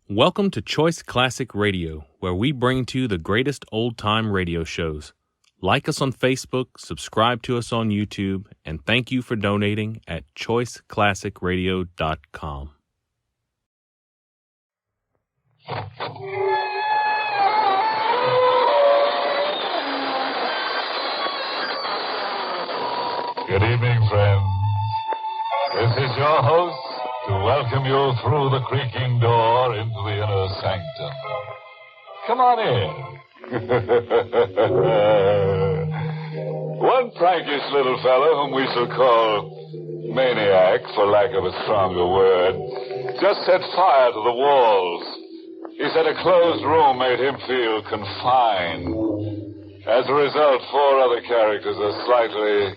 Welcome to Choice Classic Radio, where we bring to you the greatest old-time radio shows. Like us on Facebook, subscribe to us on YouTube, and thank you for donating at choiceclassicradio.com. Good evening, friends. This is your host to welcome you through the creaking door into the inner sanctum. Come on in. One prankish little fellow, whom we shall call Maniac, for lack of a stronger word, just set fire to the walls. He said a closed room made him feel confined. As a result, 4 other characters are slightly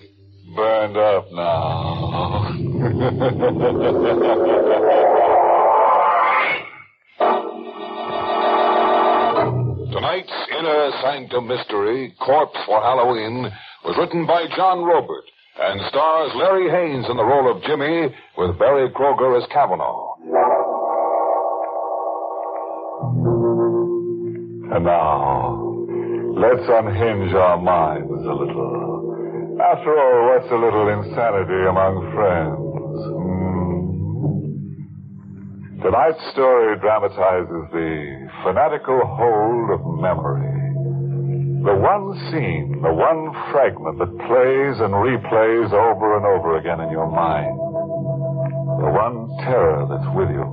burned up now. Tonight's Inner Sanctum Mystery, Corpse for Halloween, was written by John Robert and stars Larry Haynes in the role of Jimmy with Barry Kroger as Kavanaugh. And now, let's unhinge our minds a little. After all, what's a little insanity among friends? Tonight's story dramatizes the fanatical hold of memory. The one scene, the one fragment that plays and replays over and over again in your mind. The one terror that's with you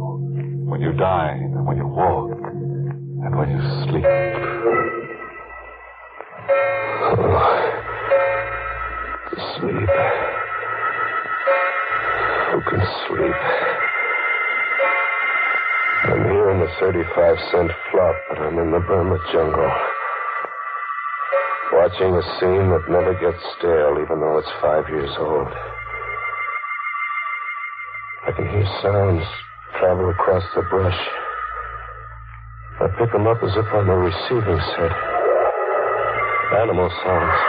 when you dine and when you walk and when you sleep. Sleep. Who can sleep? I'm here in the 35-cent flop, but I'm in the Burma jungle. Watching a scene that never gets stale, even though it's 5 years old. I can hear sounds travel across the brush. I pick them up as if I'm a receiving set. Animal sounds.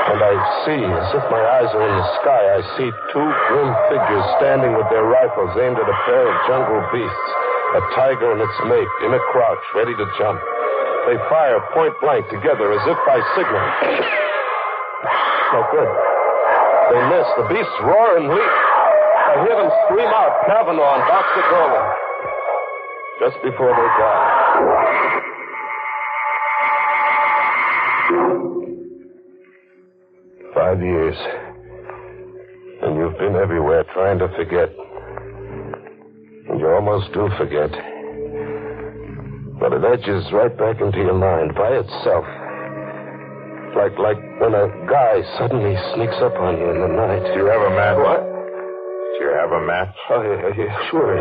And I see, as if my eyes are in the sky, I see 2 grim figures standing with their rifles aimed at a pair of jungle beasts, a tiger and its mate, in a crouch, ready to jump. They fire point blank together, as if by signal. No good. They miss. The beasts roar and leap. I hear them scream out, Kavanaugh and Dr. Dolan. Just before they die. 5 years. And you've been everywhere trying to forget. And you almost do forget. But it edges right back into your mind by itself. Like when a guy suddenly sneaks up on you in the night. Do you have a match? What? Do you have a match? Oh, yeah, sure.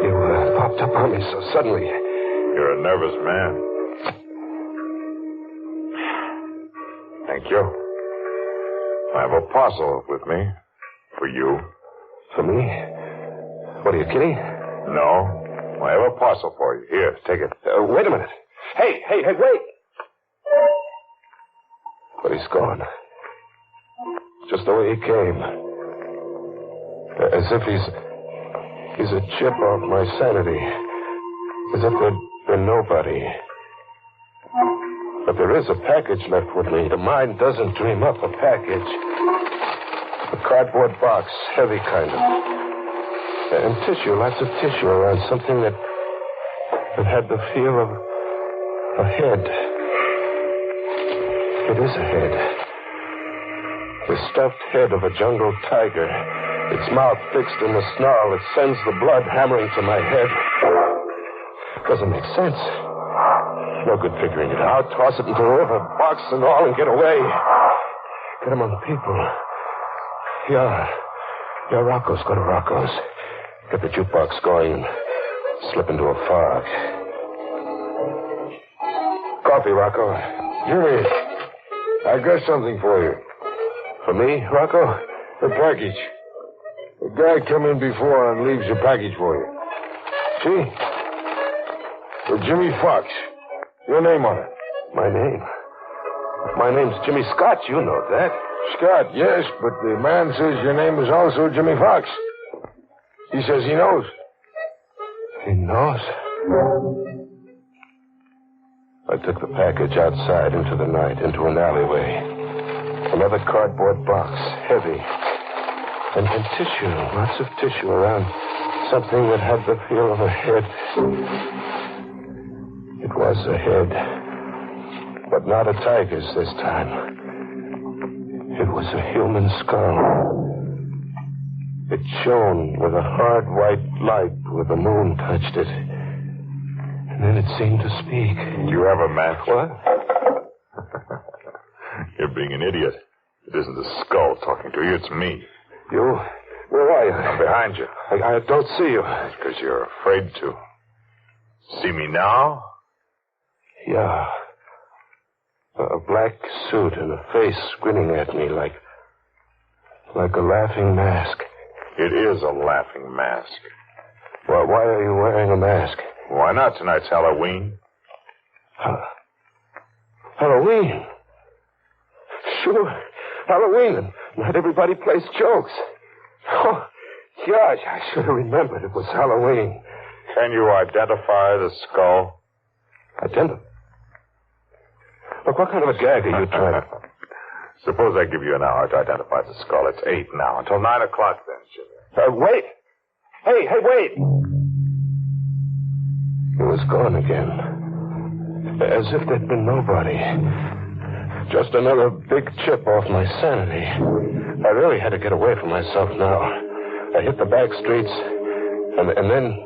You popped up on me so suddenly. You're a nervous man. Thank you. I have a parcel with me. For you. For me? What, are you kidding? No. I have a parcel for you. Here, take it. Wait a minute. Hey, wait! But he's gone. Just the way he came. As if he's a chip off my sanity. As if there'd been nobody. But there is a package left with me. The mind doesn't dream up a package. A cardboard box, heavy kind of. And tissue, lots of tissue around something that had the feel of a head. It is a head. The stuffed head of a jungle tiger. Its mouth fixed in the snarl that sends the blood hammering to my head. Doesn't make sense. No good figuring it out. Toss it into the river, box and all, and get away. Get among people. Yeah, Rocco's. Go to Rocco's. Get the jukebox going and slip into a fog. Coffee, Rocco. Jimmy, I got something for you. For me, Rocco? A package. A guy come in before and leaves a package for you. See? For Jimmy Fox. Your name on it. My name? My name's Jimmy Scott. You know that. Scott, yes, but the man says your name is also Jimmy Fox. He says he knows. He knows. I took the package outside into the night, into an alleyway. Another cardboard box, heavy. And tissue, lots of tissue around something that had the feel of a head. It was a head, but not a tiger's this time. It was a human skull. It shone with a hard white light where the moon touched it. And then it seemed to speak. You have a mask? What? You're being an idiot. It isn't the skull talking to you, it's me. You? Where are you? I'm behind you. I don't see you. Because you're afraid to. See me now? Yeah. A black suit and a face grinning at me like a laughing mask. It is a laughing mask. Well, why are you wearing a mask? Why not? Tonight's Halloween. Halloween? Sure. Halloween, and not everybody plays jokes. Oh, gosh, I should have remembered it was Halloween. Can you identify the skull? Identify? Look, what kind of a gag are you trying? Suppose I give you an hour to identify the skull. It's 8 now. Until 9 o'clock then, Jimmy. Wait. Hey, wait. He was gone again. As if there'd been nobody. Just another big chip off my sanity. I really had to get away from myself now. I hit the back streets, and then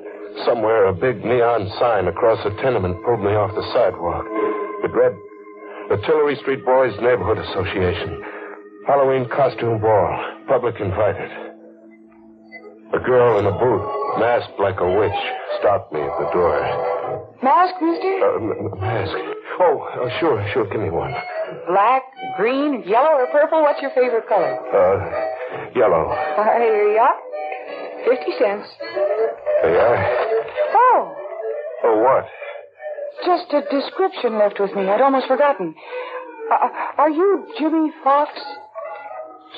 somewhere a big neon sign across a tenement pulled me off the sidewalk. It read, the Tillery Street Boys Neighborhood Association. Halloween costume ball. Public invited. A girl in a booth, masked like a witch, stopped me at the door. Mask, mister? Mask. Oh, sure. Give me one. Black, green, yellow, or purple? What's your favorite color? Yellow. Here you are. 50 cents. There you are. Oh, Oh, what? just a description left with me. I'd almost forgotten. Are you Jimmy Fox?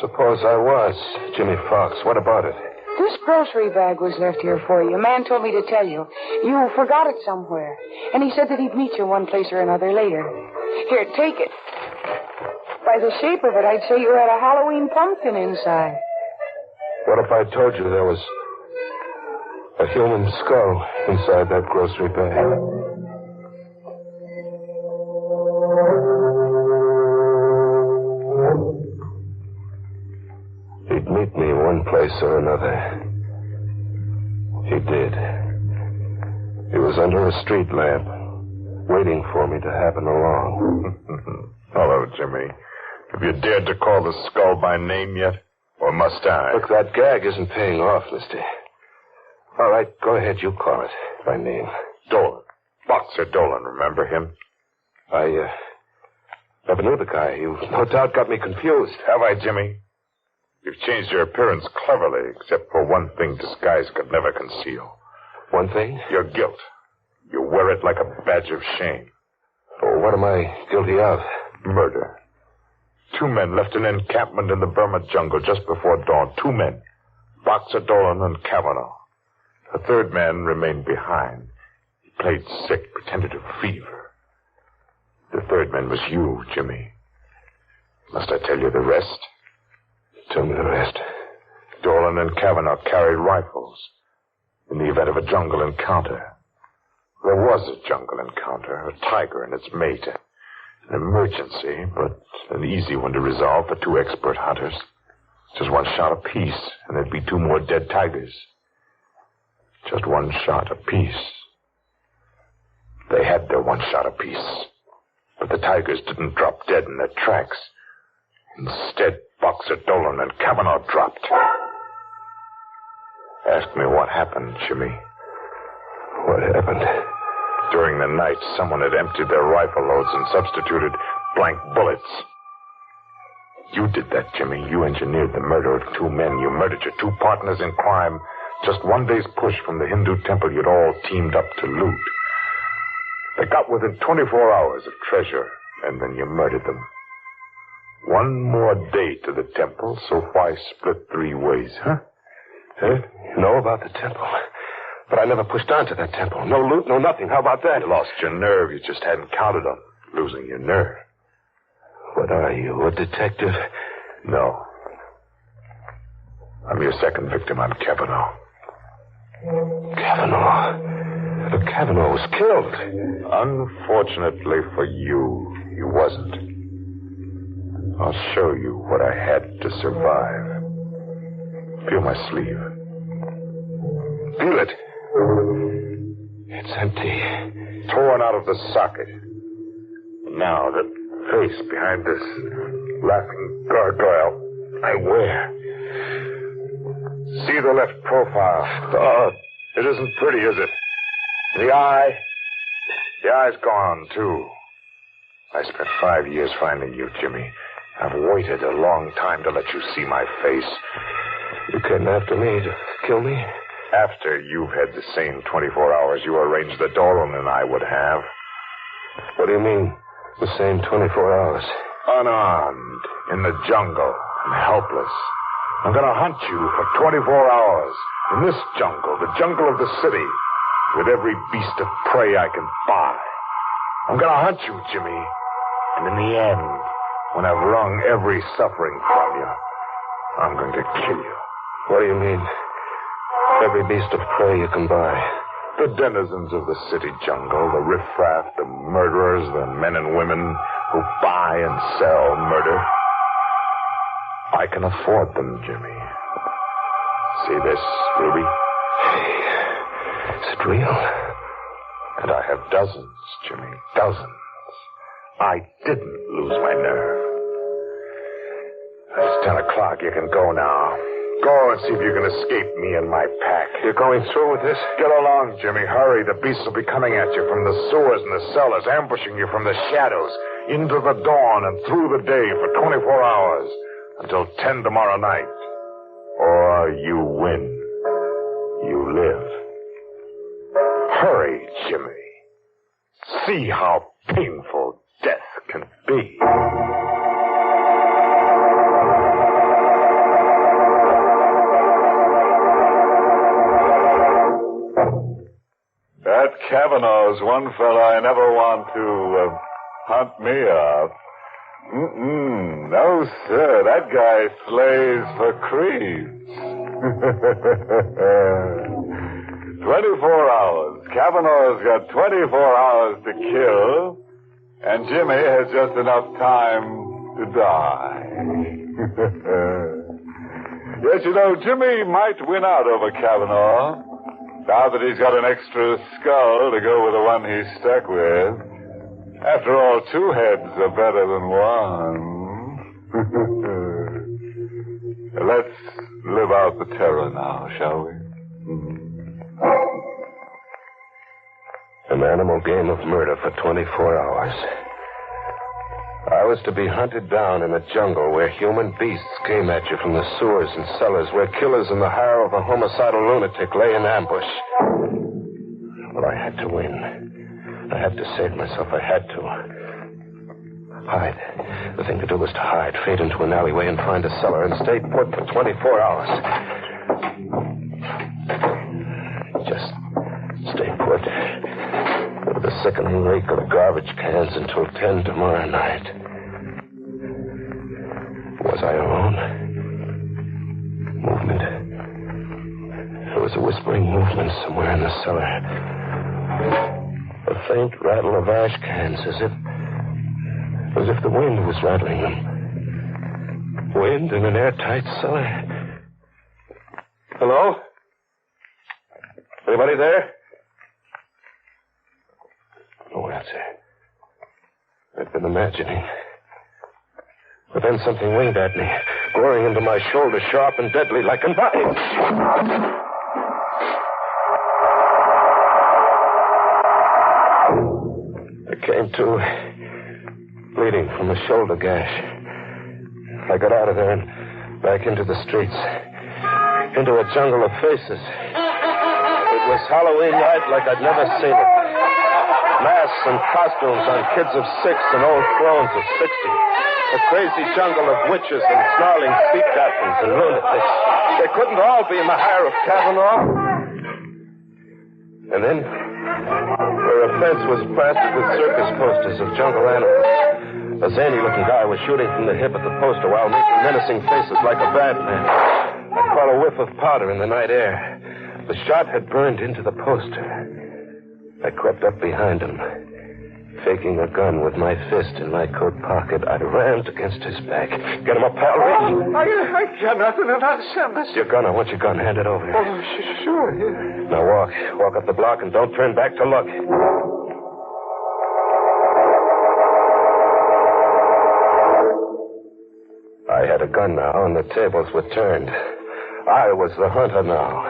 Suppose I was Jimmy Fox. What about it? This grocery bag was left here for you. A man told me to tell you. You forgot it somewhere. And he said that he'd meet you one place or another later. Here, take it. By the shape of it, I'd say you had a Halloween pumpkin inside. What if I told you there was a human skull inside that grocery bag? He'd meet me one place or another. He did. He was under a street lamp, waiting for me to happen along. Hello, Jimmy. Have you dared to call the skull by name yet? Or must I? Look, that gag isn't paying off, mister. All right, go ahead. You call it by name. Dolan. Boxer Dolan, remember him? I never knew the guy. You no doubt got me confused. Have I, Jimmy? You've changed your appearance cleverly, except for one thing disguise could never conceal. One thing? Your guilt. You wear it like a badge of shame. Oh, what am I guilty of? Murder. 2 men left an encampment in the Burma jungle just before dawn. 2 men. Boxer Dolan and Kavanaugh. A 3rd man remained behind. He played sick, pretended to have fever. The 3rd man was you, Jimmy. Must I tell you the rest? Tell me the rest. Dolan and Kavanaugh carried rifles in the event of a jungle encounter. There was a jungle encounter, a tiger and its mate. An emergency, but an easy one to resolve for 2 expert hunters. Just 1 shot apiece, and there'd be 2 more dead tigers. Just 1 shot apiece. They had their 1 shot apiece, but the tigers didn't drop dead in their tracks. Instead, Boxer Dolan and Kavanaugh dropped. Ask me what happened, Jimmy. What happened? During the night, someone had emptied their rifle loads and substituted blank bullets. You did that, Jimmy. You engineered the murder of 2 men. You murdered your 2 partners in crime. Just 1 day's push from the Hindu temple you'd all teamed up to loot. They got within 24 hours of treasure, and then you murdered them. 1 more day to the temple, so why split 3 ways, huh? Huh? You know about the temple? But I never pushed on to that temple. No loot, no nothing. How about that? You lost your nerve. You just hadn't counted on losing your nerve. What are you, a detective? No. I'm your second victim on Kavanaugh. Kavanaugh? But Kavanaugh was killed. Unfortunately for you, he wasn't. I'll show you what I had to survive. Feel my sleeve. Feel it. It's empty. Torn out of the socket. Now, the face behind this laughing gargoyle I wear. See the left profile. Oh, it isn't pretty, is it? The eye's gone, too. I spent 5 years finding you, Jimmy. I've waited a long time to let you see my face. You came after me to kill me? After you've had the same 24 hours you arranged that Dolan and I would have. What do you mean, the same 24 hours? Unarmed, in the jungle, and helpless. I'm going to hunt you for 24 hours. In this jungle, the jungle of the city, with every beast of prey I can buy. I'm going to hunt you, Jimmy. And in the end, when I've wrung every suffering from you, I'm going to kill you. What do you mean? Every beast of prey you can buy. The denizens of the city jungle, the riffraff, the murderers, the men and women who buy and sell murder. I can afford them, Jimmy. See this, Ruby? Is it real? And I have dozens, Jimmy, dozens. I didn't lose my nerve. It's 10 o'clock. You can go now. Go and see if you can escape me and my pack. You're going through with this? Get along, Jimmy. Hurry. The beasts will be coming at you from the sewers and the cellars, ambushing you from the shadows, into the dawn and through the day for 24 hours, until 10 tomorrow night. Or you win. You live. Hurry, Jimmy. See how painful death can be. That Kavanaugh's one fella I never want to hunt me up. No, sir. That guy slays for creeps. 24 hours. Kavanaugh's got 24 hours to kill, and Jimmy has just enough time to die. Yes, you know, Jimmy might win out over Kavanaugh. Now that he's got an extra skull to go with the one he's stuck with. After all, 2 heads are better than one. Let's live out the terror now, shall we? An animal game of murder for 24 hours. I was to be hunted down in a jungle where human beasts came at you from the sewers and cellars, where killers in the hire of a homicidal lunatic lay in ambush. Well, I had to win. I had to save myself. I had to. Hide. The thing to do was to hide, fade into an alleyway and find a cellar and stay put for 24 hours. Just stay put. With the sickening reek of the garbage cans until 10 tomorrow night. Was I alone? Movement. There was a whispering movement somewhere in the cellar. A faint rattle of ash cans, as if the wind was rattling them. Wind in an airtight cellar. Hello? Anybody there? No answer. I've been imagining. But then something winged at me, goring into my shoulder, sharp and deadly, like a knife. I came to, bleeding from the shoulder gash. I got out of there and back into the streets, into a jungle of faces. It was Halloween night like I'd never seen it. Masks and costumes on kids of 6 and old crones of 60. A crazy jungle of witches and snarling sea captains and lunatics. They couldn't all be in the hire of Kavanaugh. And then, where a fence was plastered with circus posters of jungle animals, a zany-looking guy was shooting from the hip at the poster while making menacing faces like a bad man. I caught a whiff of powder in the night air. The shot had burned into the poster. I crept up behind him. Faking a gun with my fist in my coat pocket, I rammed against his back. Get him up, pal. I got nothing to understand, mister. Your gun. I want your gun. Hand it over. Oh, sure. Yeah. Now walk. Walk up the block and don't turn back to look. I had a gun now, and the tables were turned. I was the hunter now.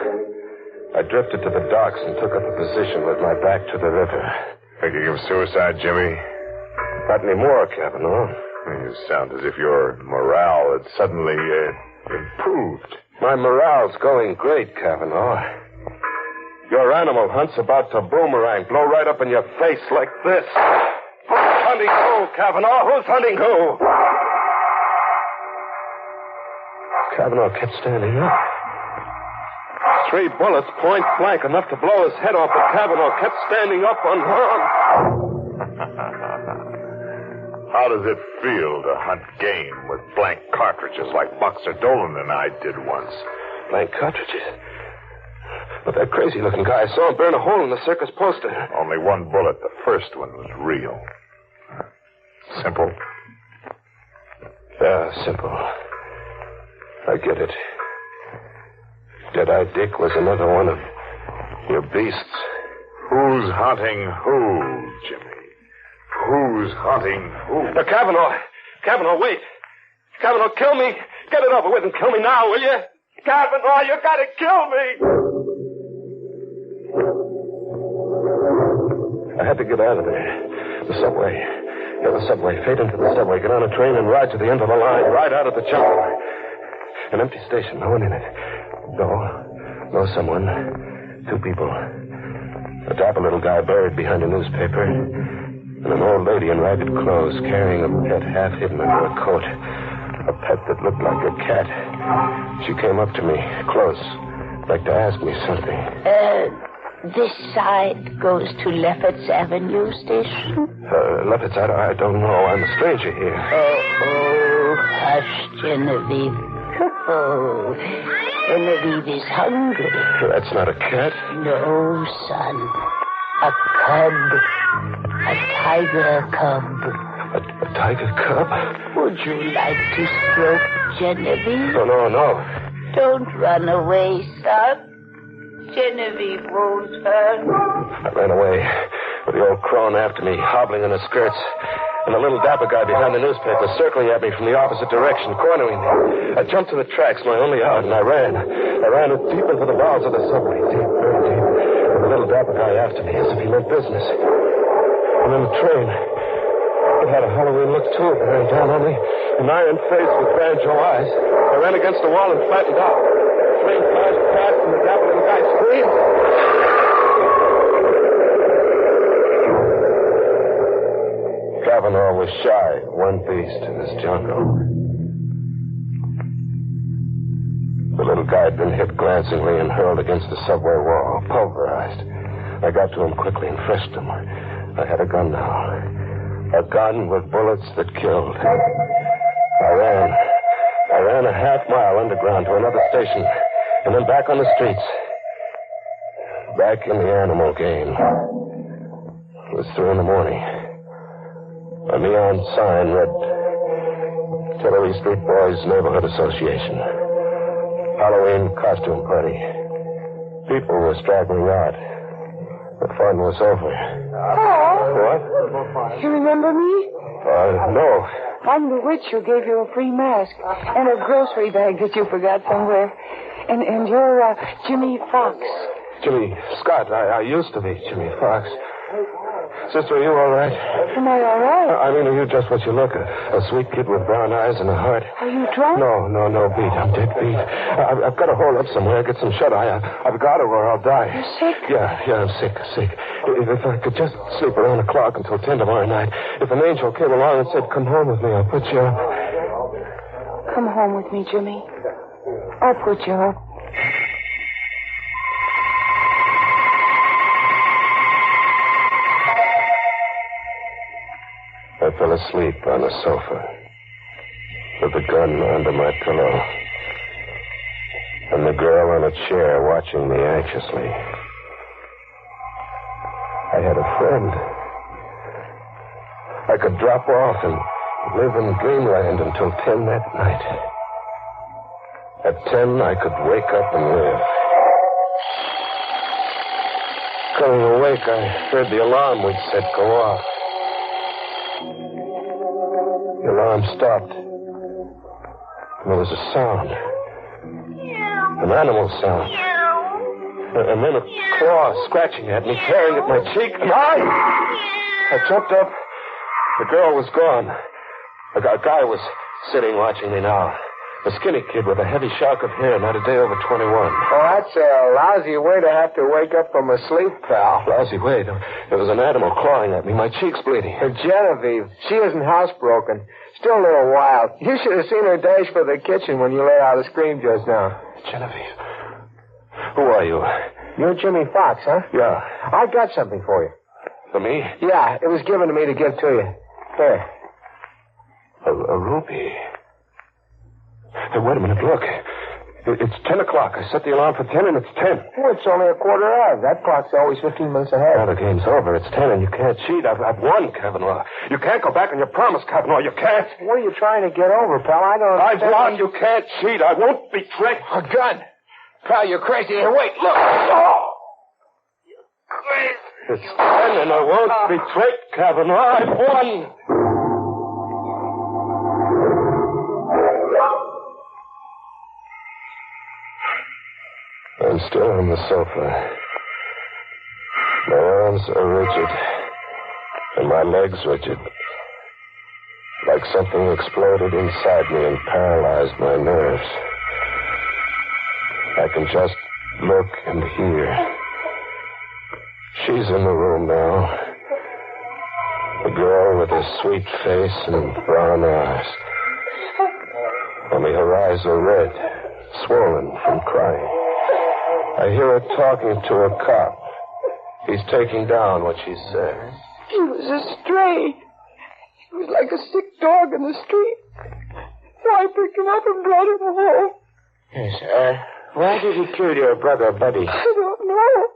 I drifted to the docks and took up a position with my back to the river. Thinking of suicide, Jimmy? Not anymore, Kavanaugh. You sound as if your morale had suddenly improved. My morale's going great, Kavanaugh. Your animal hunt's about to boomerang, blow right up in your face like this. Who's hunting who, Kavanaugh? Who's hunting who? Kavanaugh kept standing up. 3 bullets, point blank, enough to blow his head off, but Kavanaugh kept standing up unharmed. How does it feel to hunt game with blank cartridges like Boxer Dolan and I did once? Blank cartridges? But that crazy-looking guy, I saw him burn a hole in the circus poster. Only 1 bullet. The first one was real. Simple. Yeah, simple. I get it. Dead-Eye Dick was another one of your beasts. Who's hunting who, Jimmy? Who's hunting who? Kavanaugh, wait. Kavanaugh, kill me. Get it over with and kill me now, will you? Kavanaugh, you gotta kill me. I had to get out of there. The subway. Yeah, the subway. Fade into the subway. Get on a train and ride to the end of the line. Ride out of the jungle. An empty station. No one in it. No, someone. 2 people. A dapper little guy buried behind a newspaper, and an old lady in ragged clothes carrying a pet half hidden under a coat. A pet that looked like a cat. She came up to me, close, like to ask me something. This side goes to Lefferts Avenue Station? Lefferts, I don't know. I'm a stranger here. Oh, hush, Genevieve. Oh, Genevieve is hungry. That's not a cat. No, son. A cub. A tiger cub. A tiger cub? Would you like to stroke Genevieve? No. Don't run away, son. Genevieve won't hurt. I ran away with the old crone after me, hobbling in her skirts. And the little dapper guy behind the newspaper circling at me from the opposite direction, cornering me. I jumped to the tracks, my only out, and I ran. I ran deep into the bowels of the subway, deep, very deep. And the little dapper guy after me, as if he meant business. And then the train. It had a Halloween look, too. It ran down on me, an iron face with banjo eyes. I ran against the wall and flattened out. The train flashed past, and the dapper little guy screamed. Kavanaugh was shy, one beast in this jungle. The little guy had been hit glancingly and hurled against the subway wall, pulverized. I got to him quickly and freshed him. I had a gun now. A gun with bullets that killed. I ran a half-mile underground to another station, and then back on the streets. Back in the animal game. It was 3 a.m. A neon sign read, Tillery Street Boys Neighborhood Association. Halloween costume party. People were straggling out. The fun was over. What? You remember me? No. I'm the witch who gave you a free mask and a grocery bag that you forgot somewhere. And you're Jimmy Fox. Jimmy Scott. I used to be Jimmy Fox. Sister, are you all right? Am I all right? I mean, are you just what you look? A sweet kid with brown eyes and a heart. Are you drunk? No, beat. I'm dead beat. I've got to hole up somewhere, get some shut-eye. I've got to or I'll die. You're sick? Yeah, I'm sick. If I could just sleep around the clock until 10 tomorrow night. If an angel came along and said, come home with me, I'll put you up. Come home with me, Jimmy. I'll put you up. fell asleep on the sofa with the gun under my pillow and the girl on a chair watching me anxiously. I had a friend. I could drop off and live in dreamland until 10 that night. At 10, I could wake up and live. Coming awake, I heard the alarm we'd set go off. The alarm stopped. And there was a sound. An animal sound. And then a claw scratching at me, tearing at my cheek. And I jumped up. The girl was gone. A guy was sitting watching me now. A skinny kid with a heavy shock of hair, not a day over 21. Oh, that's a lousy way to have to wake up from a sleep, pal. Lousy way. There was an animal clawing at me. My cheek's bleeding. Genevieve, she isn't housebroken. Still a little wild. You should have seen her dash for the kitchen when you let out a scream just now. Genevieve. Who are you? You're Jimmy Fox, huh? Yeah. I got something for you. For me? Yeah, it was given to me to give to you. Here. A ruby. Hey, wait a minute, look. It's 10 o'clock. I set the alarm for 10, and it's 10. Well, it's only a quarter of. That clock's always 15 minutes ahead. Now the game's over. It's 10, and you can't cheat. I've won, Kavanaugh. You can't go back on your promise, Kavanaugh. You can't. What are you trying to get over, pal? I don't I've understand. won. You can't cheat. I won't betray. A gun. Pal, you're crazy. Here, wait, look. Oh! You're crazy. It's 10, and I won't betray, Kavanaugh. I've won. I'm still on the sofa. My arms are rigid, and my legs rigid. Like something exploded inside me and paralyzed my nerves. I can just look and hear. She's in the room now. The girl with her sweet face and brown eyes. Only her eyes are red, swollen from crying. I hear her talking to a cop. He's taking down what she said. He was a stray. He was like a sick dog in the street. So I picked him up and brought him home. Yes, why did he kill your brother, Buddy? I don't know.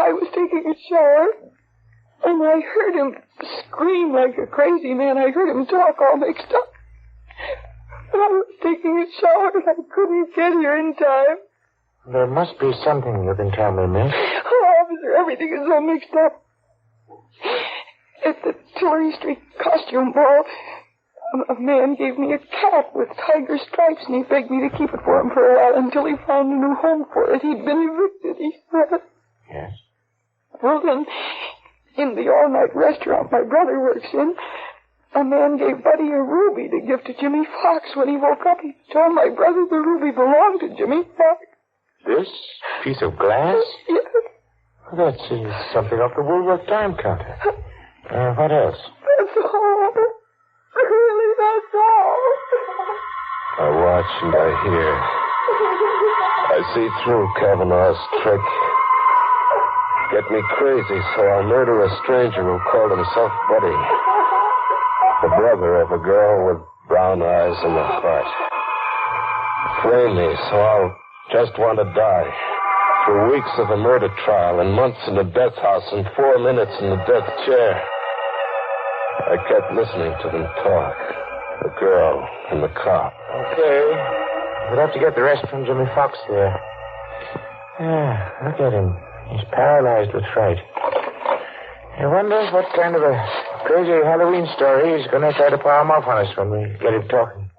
I was taking a shower, and I heard him scream like a crazy man. I heard him talk all mixed up. But I was taking a shower, and I couldn't get here in time. There must be something you can tell me, miss. Oh, officer, everything is all mixed up. At the Tillery Street costume ball, a man gave me a cap with tiger stripes, and he begged me to keep it for him for a while until he found a new home for it. He'd been evicted, he said. Yes? Well, then, in the all-night restaurant my brother works in, a man gave Buddy a ruby to give to Jimmy Fox. When he woke up, he told my brother the ruby belonged to Jimmy Fox. This piece of glass? Yes. That's something off the Woolworth time counter. What else? That's all. Really, that's all. I watch and I hear. I see through Kavanaugh's trick. Get me crazy, so I'll murder a stranger who called himself Buddy. The brother of a girl with brown eyes and a heart. Frame me, so I'll just want to die. Through weeks of a murder trial and months in the death house and 4 minutes in the death chair. I kept listening to them talk. The girl and the cop. Okay. We'll have to get the rest from Jimmy Fox there. Yeah, look at him. He's paralyzed with fright. I wonder what kind of a crazy Halloween story he's going to try to palm off on us when we get him talking.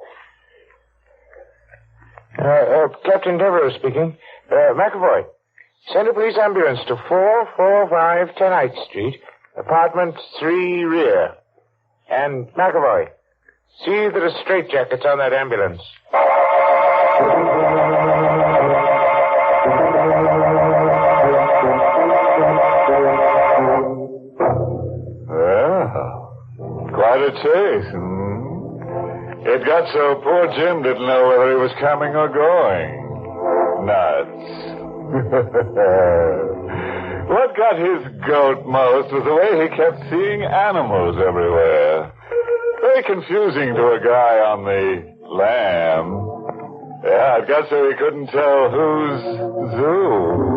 Captain Devereux speaking. McAvoy, send a police ambulance to 445 10th Street, apartment 3 rear. And McAvoy, see that a straitjacket's on that ambulance. Well, quite a chase. It got so poor Jim didn't know whether he was coming or going. Nuts. What got his goat most was the way he kept seeing animals everywhere. Very confusing to a guy on the lamb. Yeah, it got so he couldn't tell who's zoo.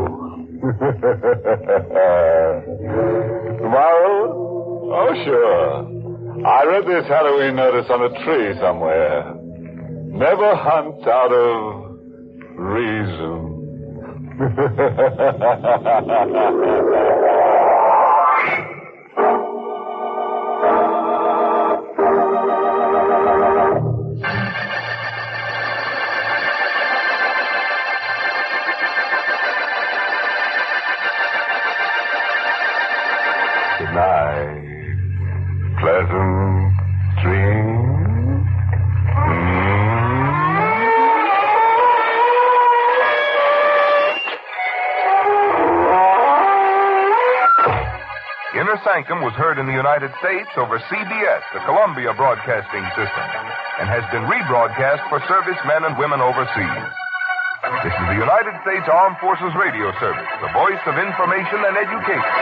Moral? Oh, sure. I read this Halloween notice on a tree somewhere. Never hunt out of reason. Good night. Pleasant dreams. Inner Sanctum was heard in the United States over CBS, the Columbia Broadcasting System, and has been rebroadcast for servicemen and women overseas. This is the United States Armed Forces Radio Service, the voice of information and education.